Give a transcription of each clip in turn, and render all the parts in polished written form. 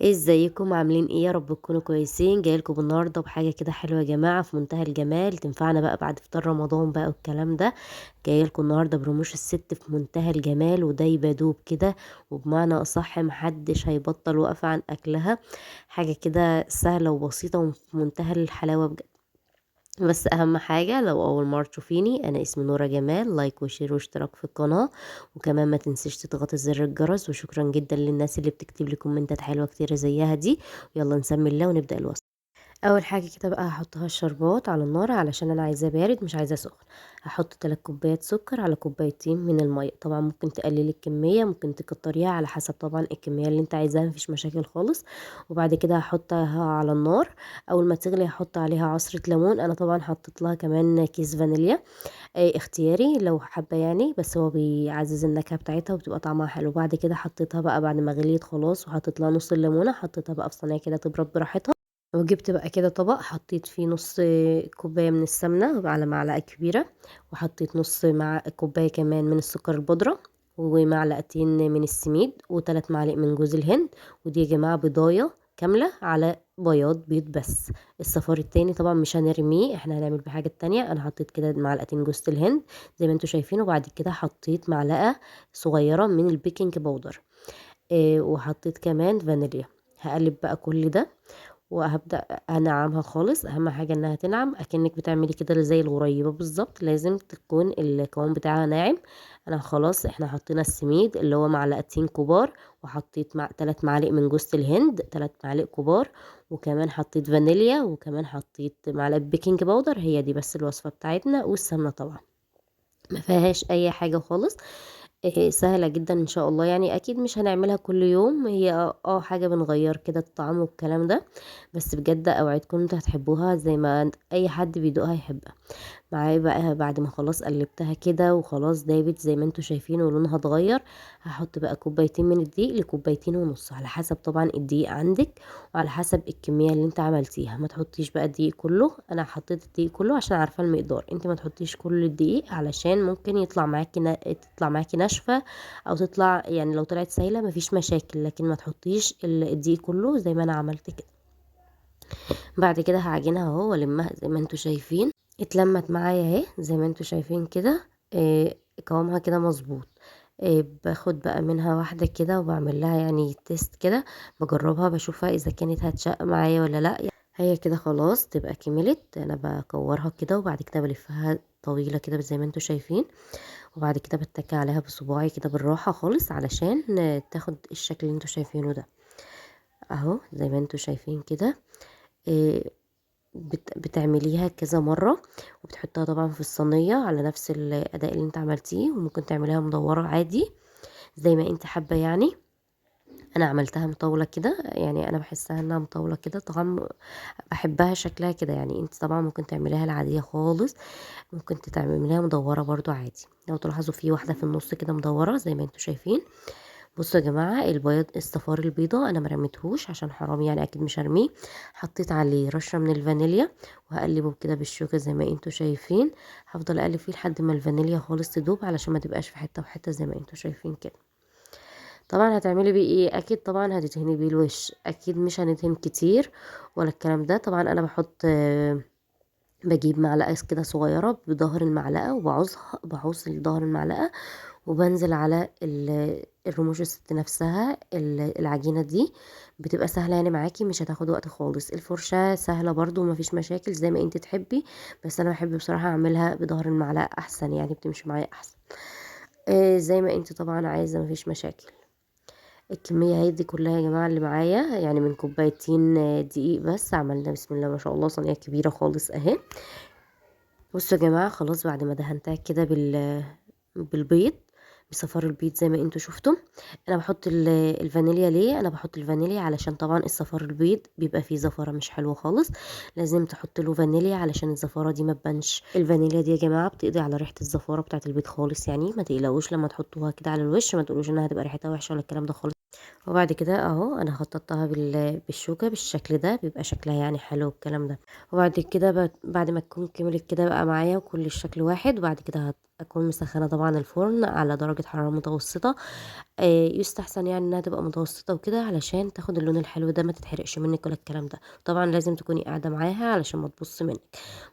ازيكم عاملين ايه؟ يا رب تكونوا كويسين. جايلكم النهارده بحاجه كده حلوه يا جماعه في منتهى الجمال، تنفعنا بقى بعد افطار رمضان بقى والكلام ده. جايلكم النهارده برموش الست في منتهى الجمال ودايبه دوب كده، وبمعنى اصح محدش هيبطل وقف عن اكلها. حاجه كده سهله وبسيطه وفي منتهى الحلاوه بجد. بس اهم حاجة، لو اول مرة تشوفيني، انا اسمي نورة جمال. لايك وشير واشتراك في القناة، وكمان ما تنسيش تضغطي زر الجرس. وشكرا جدا للناس اللي بتكتب لي كومنتات حلوة كتيرة زيها دي. يلا نسمي الله ونبدأ الوصفة. اول حاجه كده بقى هحطها الشربات على النار علشان انا عايزاه بارد مش عايزاه سخن. هحط 3 كوبايات سكر على كوبايتين من الميه. طبعا ممكن تقللي الكميه، ممكن تكتريها على حسب طبعا الكميه اللي انت عايزاها، مفيش مشاكل خالص. وبعد كده هحطها على النار. اول ما تغلي هحط عليها عصره ليمون. انا طبعا حطيت لها كمان كيس فانيليا، اختياري لو حابه يعني، بس هو بيعزز النكهه بتاعتها وبتبقى طعمها حلو. بعد كده حطيتها بقى بعد ما غليت خلاص، وحطيت لها نص الليمونه، حطيتها بقى في صينيه كده تبرد براحتها. وجبت بقى كده طبق، حطيت فيه نص كوباية من السمنة على معلقة كبيرة، وحطيت نص مع كوباية كمان من السكر البودرة، ومعلقتين من السميد، وثلاث معالق من جوز الهند. ودي يا جماعة بضاية كاملة على بياض بيض بس. الصفار التاني طبعا مش هنرميه، احنا هنعمل بحاجة تانية. انا حطيت كده معلقتين جوز الهند زي ما انتوا شايفين، وبعد كده حطيت معلقة صغيرة من البيكنج باودر. اه، وحطيت كمان فانيليا. هقلب بقى كل ده وهبدأ انعمها خالص. اهم حاجة انها تنعم اكنك بتعملي كده زي الغريبة بالظبط، لازم تكون القوام بتاعها ناعم. انا خلاص احنا حطينا السميد اللي هو معلقتين كبار، وحطيت 3 معالق من جوز الهند 3 معالق كبار، وكمان حطيت فانيليا، وكمان حطيت معلقة بيكنج باودر. هي دي بس الوصفة بتاعتنا، والسمنة طبعا ما فيهاش اي حاجة خالص. سهلة جدا ان شاء الله يعني. اكيد مش هنعملها كل يوم، هي حاجة بنغير كده الطعم والكلام ده، بس بجد اوعدكم انتوا هتحبوها زي ما اي حد بيدوقها يحبها. معايا بقى بعد ما خلاص قلبتها كده وخلاص دايبت زي ما انتوا شايفين ولونها اتغير، هحط بقى كوبايتين من الدقيق لكوبايتين ونص على حسب طبعا الدقيق عندك، وعلى حسب الكمية اللي انت عملتيها. ما تحطيش بقى الدقيق كله، انا حطيت الدقيق كله عشان عارفة المقدار. انت ما تحطيش كل الدقيق علشان ممكن يطلع معاكي تطلع معاكي ناشفة، او تطلع يعني لو طلعت سايلة مفيش مشاكل، لكن ما تحطيش الدقيق كله زي ما انا عملت كده. بعد كده هعجنها اهو والمها زي ما انتوا شايفين. اتلمت معايا اهي زي ما انتوا شايفين كده. قوامها كده مظبوط. باخد بقى منها واحدة كده وبعمل لها يعني تيست كده، بجربها بشوفها اذا كانت هتشق معايا ولا لا. هي كده خلاص تبقى كملت. انا بكورها كده وبعد كده بلفها طويلة كده زي ما انتوا شايفين، وبعد كده بتكي عليها بصباعي كده بالراحة خالص علشان تاخد الشكل اللي انتوا شايفينه ده اهو زي ما انتوا شايفين كده. آه، بتعمليها كذا مرة، وبتحطها طبعا في الصينية على نفس الأداء اللي انت عملتيه، وممكن تعمليها مدورة عادي زي ما انت حابة يعني. انا عملتها مطولة كده يعني، انا بحسها انها مطولة كده طبعا، بحبها شكلها كده يعني. انت طبعا ممكن تعمليها العادية خالص، ممكن تعمليها مدورة برضو عادي. لو تلاحظوا في واحدة في النص كده مدورة زي ما انتوا شايفين. بصوا يا جماعه، البياض الصفار البيضه انا مرميتهوش عشان حرام يعني، اكيد مش هرميه. حطيت عليه رشه من الفانيليا، وهقلبه كده بالشوكه زي ما انتوا شايفين. هفضل اقلب فيه لحد ما الفانيليا خالص تدوب علشان ما تبقاش في حته وحته زي ما انتوا شايفين كده. طبعا هتعملي بيه ايه؟ اكيد طبعا هتدهني بيه الوش، اكيد مش هندهن كتير ولا الكلام ده. طبعا انا بحط بجيب معلقه كده صغيره بظهر المعلقه، بعوز ظهر المعلقه، وبنزل على الرموش الست نفسها. العجينة دي بتبقى سهلة يعني معاكي، مش هتاخد وقت خالص. الفرشة سهلة برضو مفيش مشاكل زي ما انت تحبي، بس انا بحب بصراحة اعملها بظهر المعلقة احسن يعني، بتمشي معايا احسن. زي ما انت طبعا عايزة مفيش مشاكل. الكمية هي دي كلها يا جماعة اللي معايا يعني من كوبايتين دقيق بس. عملنا بسم الله ما شاء الله صينية كبيرة خالص اهي. بصوا يا جماعة خلاص بعد ما دهنتها كده بالبيض، بصفار البيض زي ما انتوا شفتم. انا بحط الفانيليا. ليه انا بحط الفانيليا؟ علشان طبعا الصفار البيض بيبقى فيه زفارة مش حلوة خالص، لازم تحط له فانيليا علشان الزفارة دي ما تبانش. الفانيليا دي يا جماعة بتقضي على ريحة الزفارة بتاعة البيض خالص يعني، ما تقلقوش لما تحطوها كده على الوش، ما تقولوش انها هتبقى ريحتها وحشة ولا الكلام ده خالص. وبعد كده اهو انا خططتها بالشوكة بالشكل ده، بيبقى شكلها يعني حلو الكلام ده. وبعد كده بعد ما تكون كملت كده بقى معايا وكل الشكل واحد، وبعد كده اكون مسخنه طبعا الفرن على درجه حراره متوسطه. يستحسن يعني انها تبقى متوسطه وكده علشان تاخد اللون الحلو ده، ما تتحرقش منك ولا الكلام ده. طبعا لازم تكوني قاعده معاها علشان ما تبص منك.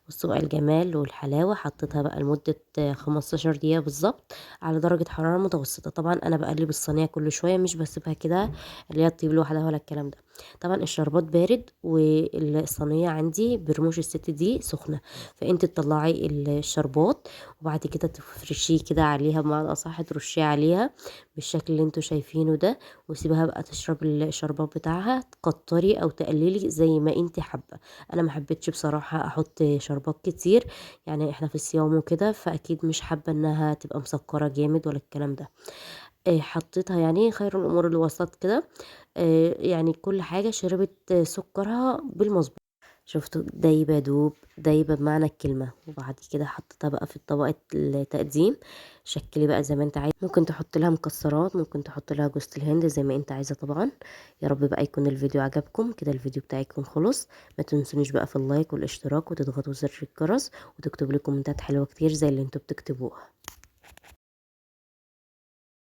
بصوا بقى الجمال والحلاوه، حطيتها بقى لمده 15 دقيقه بالظبط على درجه حراره متوسطه. طبعا انا بقلب الصينيه كل شويه، مش بسيبها كده اللي هي تطيب لوحدها ولا الكلام ده. طبعا الشربات بارد والصينيه عندي برموش الست دي سخنه، فانت تطلعي الشربات وبعد كده تفرشيه كده عليها، بمعنى اصح ترشيه عليها بالشكل اللي انتوا شايفينه ده، وسيبها بقى تشرب الشربات بتاعها، تكتري او تقللي زي ما انت حابه. انا ما حبيتش بصراحه احط شربات كتير، يعني احنا في الصيام وكده، فاكيد مش حابه انها تبقى مسكره جامد ولا الكلام ده. حطيتها يعني خير الامور الوسط كده. يعني كل حاجه شربت سكرها بالمظبوط. شفتوا دايبة دوب دايبة بمعنى الكلمة. وبعد كده حطيتها بقى في طبقة التقديم. شكلي بقى زي ما انت عايز، ممكن تحط لها مكسرات، ممكن تحط لها جوز الهند زي ما انت عايزة طبعا. يا رب بقى يكون الفيديو عجبكم كده، الفيديو بتاعي يكون خلص. ما تنسونيش بقى في اللايك والاشتراك وتضغطوا زر الجرس، وتكتب لي كومنتات حلوة كتير زي اللي انتوا بتكتبوها.